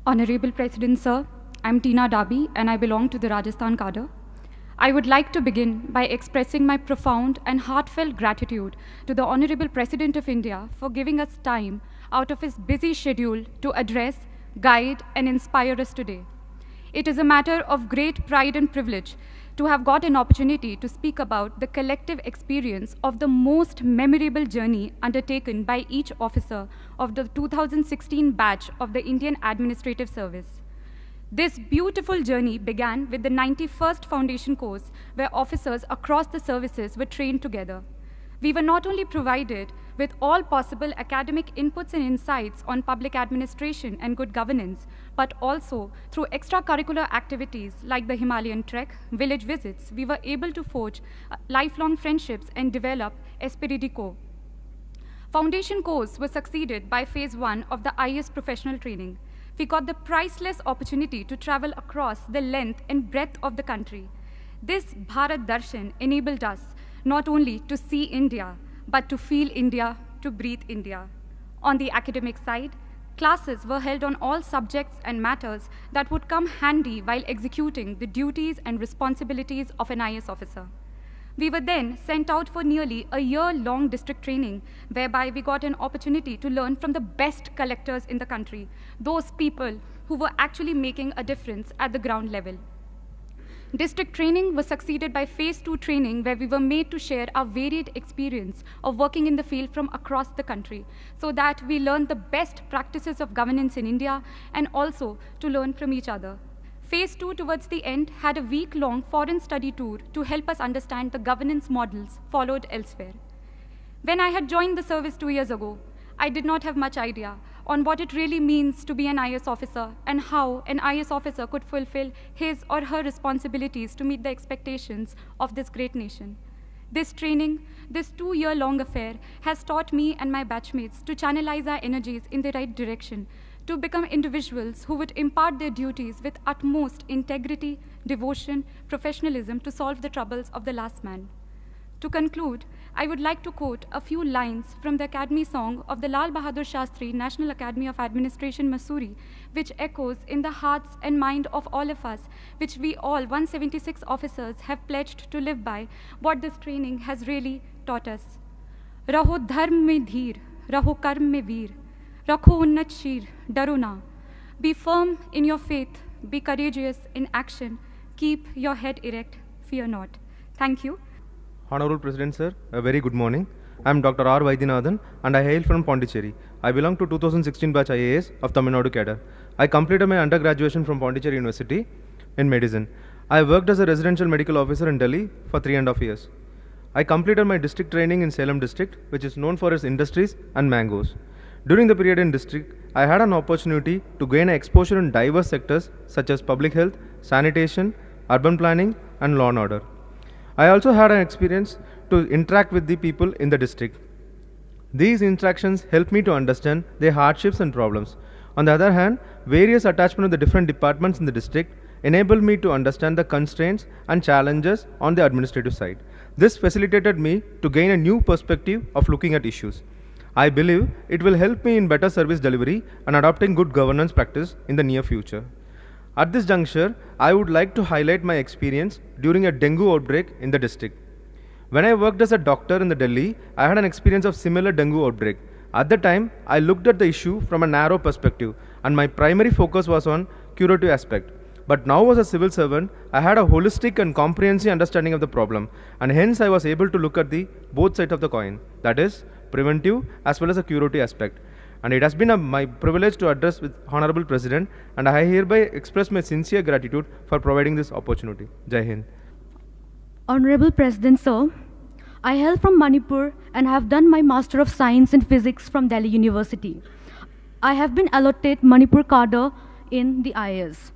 Honorable President Sir, I'm Tina Dabi and I belong to the Rajasthan cadre. I would like to begin by expressing my profound and heartfelt gratitude to the Honorable President of India for giving us time out of his busy schedule to address, guide, and inspire us today. It is a matter of great pride and privilege to have got an opportunity to speak about the collective experience of the most memorable journey undertaken by each officer of the 2016 batch of the Indian Administrative Service. This beautiful journey began with the 91st foundation course where officers across the services were trained together. We were not only provided with all possible academic inputs and insights on public administration and good governance, but also through extracurricular activities like the Himalayan trek, village visits, we were able to forge lifelong friendships and develop esprit de corps. Foundation course was succeeded by phase 1 of the IAS professional training. We got the priceless opportunity to travel across the length and breadth of the country. This Bharat Darshan enabled us not only to see India, but to feel India, to breathe India. On the academic side, classes were held on all subjects and matters that would come handy while executing the duties and responsibilities of an IAS officer. We were then sent out for nearly a year-long district training, whereby we got an opportunity to learn from the best collectors in the country, those people who were actually making a difference at the ground level. District training was succeeded by phase 2 training, where we were made to share our varied experience of working in the field from across the country, so that we learned the best practices of governance in India and also to learn from each other. Phase 2 towards the end had a week-long foreign study tour to help us understand the governance models followed elsewhere. When I had joined the service 2 years ago, I did not have much idea on what it really means to be an IAS officer and how an IAS officer could fulfill his or her responsibilities to meet the expectations of this great nation. This training, this 2-year-long affair, has taught me and my batchmates to channelize our energies in the right direction, to become individuals who would impart their duties with utmost integrity, devotion, professionalism to solve the troubles of the last man. To conclude, I would like to quote a few lines from the Academy song of the Lal Bahadur Shastri National Academy of Administration, Mussoorie, which echoes in the hearts and mind of all of us, which we all 176 officers have pledged to live by, what this training has really taught us. Raho dharm mein dheer, raho karm mein veer, rakho unnat sheer, daro na. Be firm in your faith, be courageous in action, keep your head erect, fear not. Thank you. Honorable President Sir, a very good morning. I am Dr. R. Vaidyanathan and I hail from Pondicherry. I belong to 2016 batch IAS of Tamil Nadu cadre. I completed my undergraduation from Pondicherry University in medicine. I worked as a residential medical officer in Delhi for 3.5 years. I completed my district training in Salem district, which is known for its industries and mangoes. During the period in district, I had an opportunity to gain exposure in diverse sectors such as public health, sanitation, urban planning, and law and order. I also had an experience to interact with the people in the district. These interactions helped me to understand their hardships and problems. On the other hand, various attachment of the different departments in the district enabled me to understand the constraints and challenges on the administrative side. This facilitated me to gain a new perspective of looking at issues. I believe it will help me in better service delivery and adopting good governance practice in the near future. At this juncture, I would like to highlight my experience during a dengue outbreak in the district. When I worked as a doctor in the Delhi, I had an experience of similar dengue outbreak. At the time, I looked at the issue from a narrow perspective and my primary focus was on curative aspect. But now as a civil servant, I had a holistic and comprehensive understanding of the problem and hence I was able to look at the both sides of the coin, that is, preventive as well as a curative aspect. And it has been my privilege to address with Honorable President and I hereby express my sincere gratitude for providing this opportunity. Jai Hind. Honorable President Sir, I hail from Manipur and have done my Master of Science in Physics from Delhi University. I have been allotted Manipur cadre in the IAS.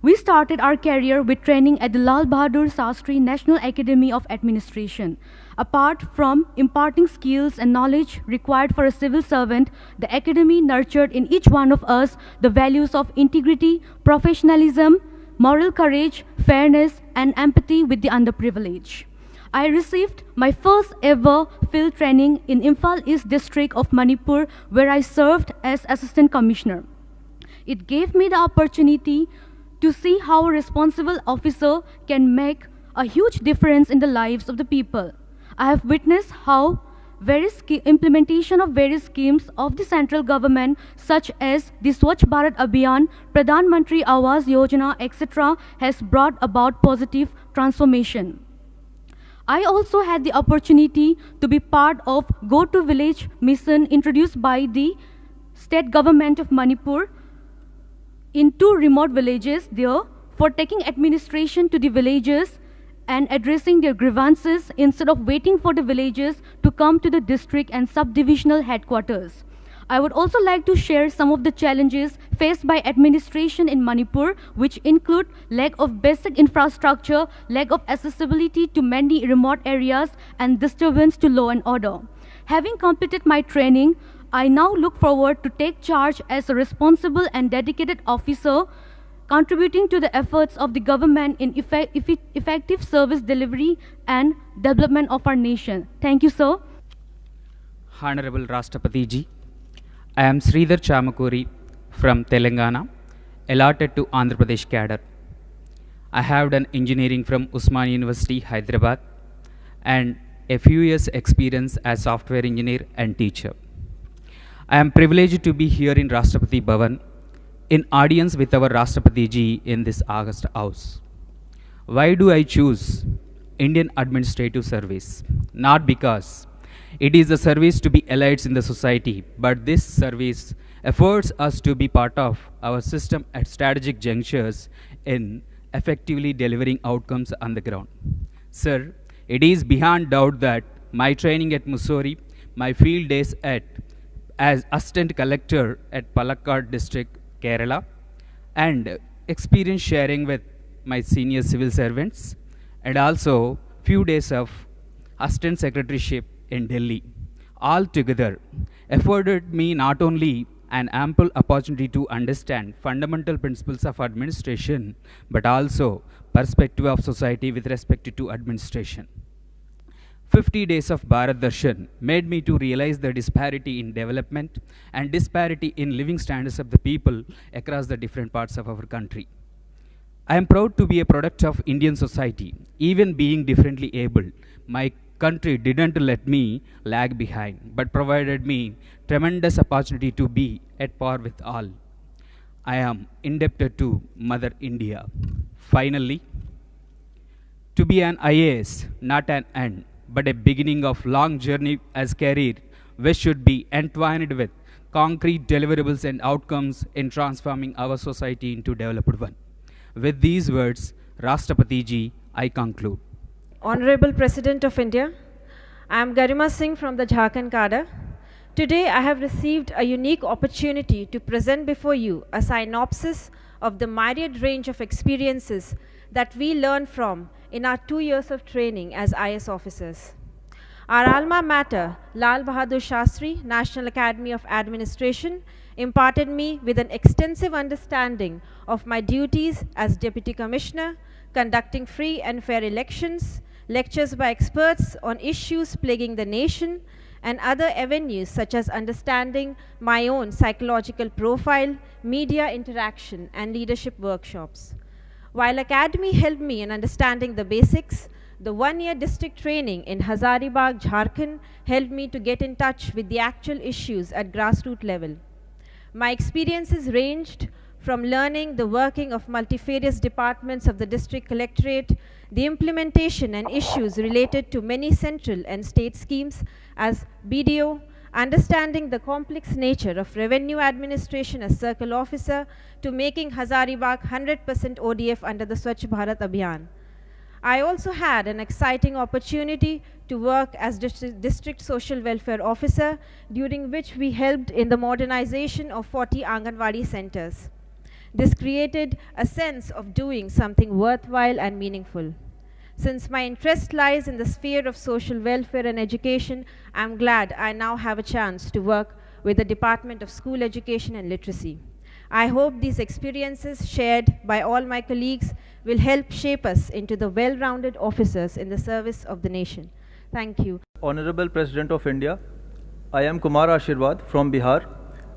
We started our career with training at the Lal Bahadur Shastri National Academy of Administration. Apart from imparting skills and knowledge required for a civil servant, the academy nurtured in each one of us the values of integrity, professionalism, moral courage, fairness, and empathy with the underprivileged. I received my first ever field training in Imphal East District of Manipur, where I served as Assistant Commissioner. It gave me the opportunity to see how a responsible officer can make a huge difference in the lives of the people. I have witnessed how implementation of various schemes of the central government, such as the Swachh Bharat Abhiyan, Pradhan Mantri Awas Yojana, etc., has brought about positive transformation. I also had the opportunity to be part of Go to Village mission introduced by the state government of Manipur in 2 remote villages there for taking administration to the villages and addressing their grievances instead of waiting for the villagers to come to the district and subdivisional headquarters. I would also like to share some of the challenges faced by administration in Manipur, which include lack of basic infrastructure, lack of accessibility to many remote areas, and disturbance to law and order. Having completed my training, I now look forward to take charge as a responsible and dedicated officer, contributing to the efforts of the government in effective service delivery and development of our nation. Thank you, sir. Honorable Rashtrapati Ji, I am Sridhar Chamakuri from Telangana, allotted to Andhra Pradesh cadre. I have done engineering from Usman University, Hyderabad, and a few years experience as software engineer and teacher. I am privileged to be here in Rashtrapati Bhawan in audience with our Rashtrapati Ji in this August House. Why do I choose Indian Administrative Service? Not because it is a service to be elites in the society, but this service affords us to be part of our system at strategic junctures in effectively delivering outcomes on the ground. Sir, it is beyond doubt that my training at Mussoorie, my field days as Assistant Collector at Palakkad District, Kerala, and experience sharing with my senior civil servants, and also few days of Assistant Secretaryship in Delhi, all together afforded me not only an ample opportunity to understand fundamental principles of administration, but also perspective of society with respect to administration. 50 days of Bharat Darshan made me to realize the disparity in development and disparity in living standards of the people across the different parts of our country. I am proud to be a product of Indian society. Even being differently abled, my country didn't let me lag behind, but provided me tremendous opportunity to be at par with all. I am indebted to Mother India. Finally, to be an IAS, not an end, but a beginning of long journey as career, which should be entwined with concrete deliverables and outcomes in transforming our society into developed one. With these words, Rashtrapati Ji, I conclude. Honorable President of India, I am Garima Singh from the Jharkhand cadre. Today I have received a unique opportunity to present before you a synopsis of the myriad range of experiences that we learned from in our 2 years of training as IAS officers. Our alma mater, Lal Bahadur Shastri, National Academy of Administration, imparted me with an extensive understanding of my duties as Deputy Commissioner, conducting free and fair elections, lectures by experts on issues plaguing the nation, and other avenues such as understanding my own psychological profile, media interaction, and leadership workshops. While Academy helped me in understanding the basics, the 1-year district training in Hazaribagh, Jharkhand helped me to get in touch with the actual issues at grassroots level. My experiences ranged from learning the working of multifarious departments of the district collectorate, the implementation and issues related to many central and state schemes as BDO, understanding the complex nature of revenue administration as circle officer, to making Hazaribagh 100% ODF under the Swachh Bharat Abhiyan. I also had an exciting opportunity to work as district social welfare officer, during which we helped in the modernization of 40 Anganwadi centers. This created a sense of doing something worthwhile and meaningful. Since my interest lies in the sphere of social welfare and education, I am glad I now have a chance to work with the Department of School Education and Literacy. I hope these experiences shared by all my colleagues will help shape us into the well-rounded officers in the service of the nation. Thank you. Honorable President of India, I am Kumar Ashirwad from Bihar.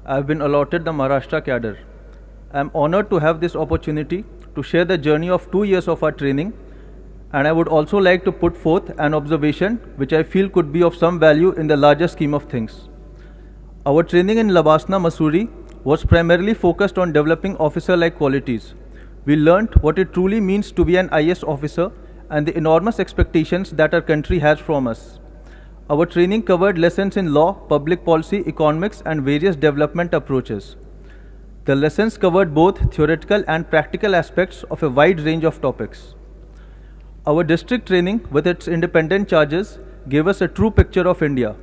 I have been allotted the Maharashtra cadre. I am honored to have this opportunity to share the journey of 2 years of our training, and I would also like to put forth an observation which I feel could be of some value in the larger scheme of things. Our training in Labasna, Mussoorie was primarily focused on developing officer-like qualities. We learnt what it truly means to be an IAS officer and the enormous expectations that our country has from us. Our training covered lessons in law, public policy, economics, and various development approaches. The lessons covered both theoretical and practical aspects of a wide range of topics. Our district training, with its independent charges, gave us a true picture of India.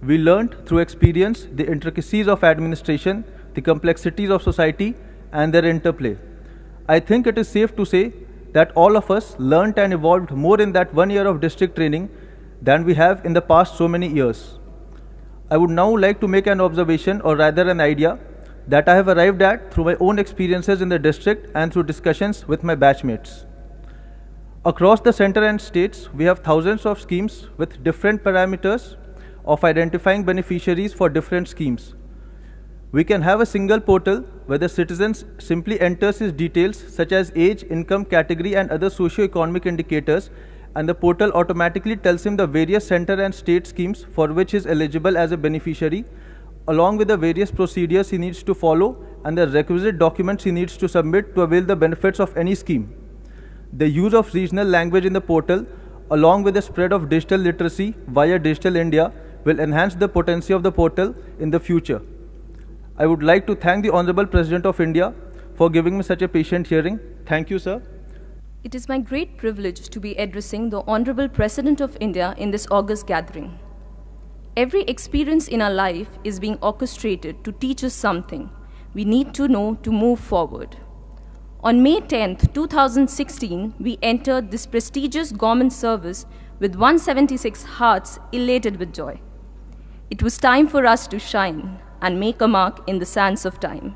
We learnt through experience the intricacies of administration, the complexities of society, and their interplay. I think it is safe to say that all of us learnt and evolved more in that 1 year of district training than we have in the past so many years. I would now like to make an observation, or rather an idea, that I have arrived at through my own experiences in the district and through discussions with my batchmates. Across the center and states, we have thousands of schemes with different parameters of identifying beneficiaries for different schemes. We can have a single portal where the citizen simply enters his details such as age, income, category, and other socio-economic indicators, and the portal automatically tells him the various center and state schemes for which he is eligible as a beneficiary, along with the various procedures he needs to follow and the requisite documents he needs to submit to avail the benefits of any scheme. The use of regional language in the portal, along with the spread of digital literacy via Digital India, will enhance the potency of the portal in the future. I would like to thank the Honorable President of India for giving me such a patient hearing. Thank you, sir. It is my great privilege to be addressing the Honorable President of India in this august gathering. Every experience in our life is being orchestrated to teach us something we need to know to move forward. On May 10th, 2016, we entered this prestigious government service with 176 hearts elated with joy. It was time for us to shine and make a mark in the sands of time.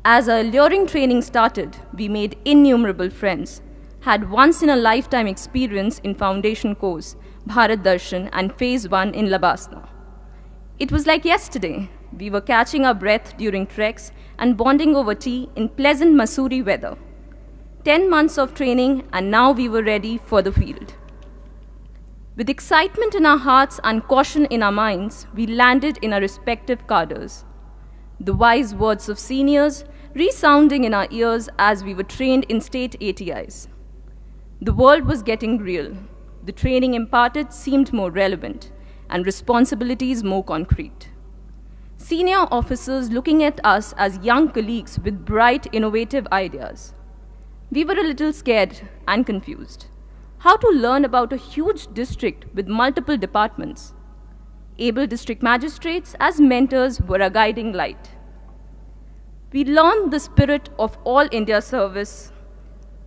As our alluring training started, we made innumerable friends, had once-in-a-lifetime experience in foundation course, Bharat Darshan, and Phase 1 in Labasna. It was like yesterday. We were catching our breath during treks and bonding over tea in pleasant Mussoorie weather. 10 months of training, and now we were ready for the field. With excitement in our hearts and caution in our minds, we landed in our respective cadres. The wise words of seniors resounding in our ears as we were trained in state ATIs. The world was getting real. The training imparted seemed more relevant, and responsibilities more concrete. Senior officers looking at us as young colleagues with bright, innovative ideas. We were a little scared and confused. How to learn about a huge district with multiple departments? Able district magistrates as mentors were a guiding light. We learned the spirit of all India service.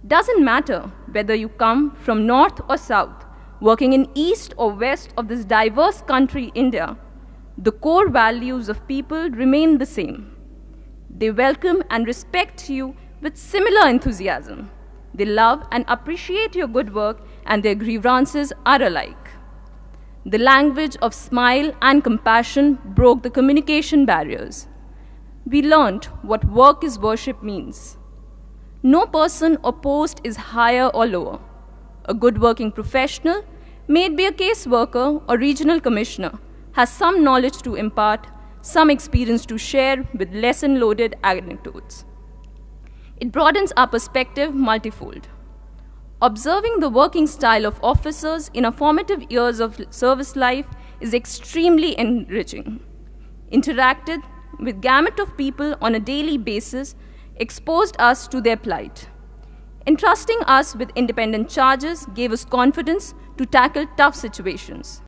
Doesn't matter whether you come from north or south, working in east or west of this diverse country, India, the core values of people remain the same. They welcome and respect you with similar enthusiasm. They love and appreciate your good work, and their grievances are alike. The language of smile and compassion broke the communication barriers. We learned what work is worship means. No person or post is higher or lower. A good working professional, may it be a caseworker or regional commissioner, has some knowledge to impart, some experience to share with lesson-loaded anecdotes. It broadens our perspective multifold. Observing the working style of officers in our formative years of service life is extremely enriching. Interacted with gamut of people on a daily basis exposed us to their plight. Entrusting us with independent charges gave us confidence to tackle tough situations.